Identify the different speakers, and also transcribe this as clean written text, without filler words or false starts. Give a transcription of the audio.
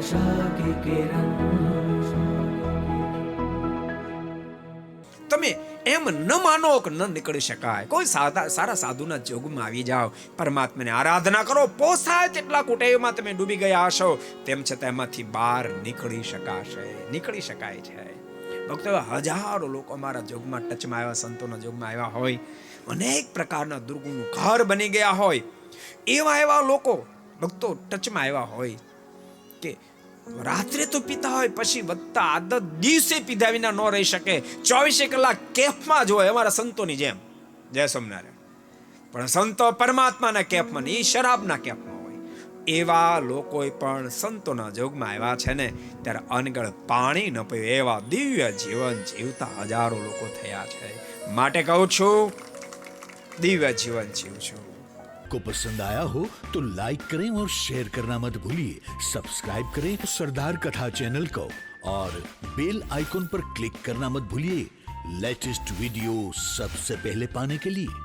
Speaker 1: आशा की किरण।
Speaker 2: તમે એમ ન માનો કે ન નીકળી શકાય. કોઈ સારા સાધુના જોગમાં આવી જાઓ, પરમાત્માની આરાધના કરો, પોસાય તેટલા કુટેવમાં તમે ડૂબી ગયા હશો, તેમ છતાં એમાંથી બહાર નીકળી શકાય છે. ભક્તો, હજારો લોકો અમારા જોગમાં ટચમાં આવ્યા, સંતોના જોગમાં આવ્યા હોય, અનેક પ્રકારના દુર્ગુણનું ઘર બની ગયા હોય, એવા લોકો ભક્તો ટચમાં આવ્યા હોય કે રાત્રે તો પીતા હોય, પછી વધતા આદત દિવસે પીધા વિના ન રહી શકે, 24 કલાક કેફમાં જ હોય, અમારા સંતોની જેમ. જય સ્વામિનારાયણ. પણ સંતો પરમાત્માના કેફમાં નહીં, શરાબના કેફમાં હોય. એવા લોકો પણ સંતોના જોગમાં આવ્યા છે ને, ત્યારે અનગળ પાણી ન પીવે એવા દિવ્ય જીવન જીવતા હજારો લોકો થયા છે. માટે કહું છું, દિવ્ય જીવન જીવજો.
Speaker 3: को पसंद आया हो तो लाइक करें और शेयर करना मत भूलिए. सब्सक्राइब करें सरदार कथा चैनल को और बेल आइकॉन पर क्लिक करना मत भूलिए लेटेस्ट वीडियो सबसे पहले पाने के लिए.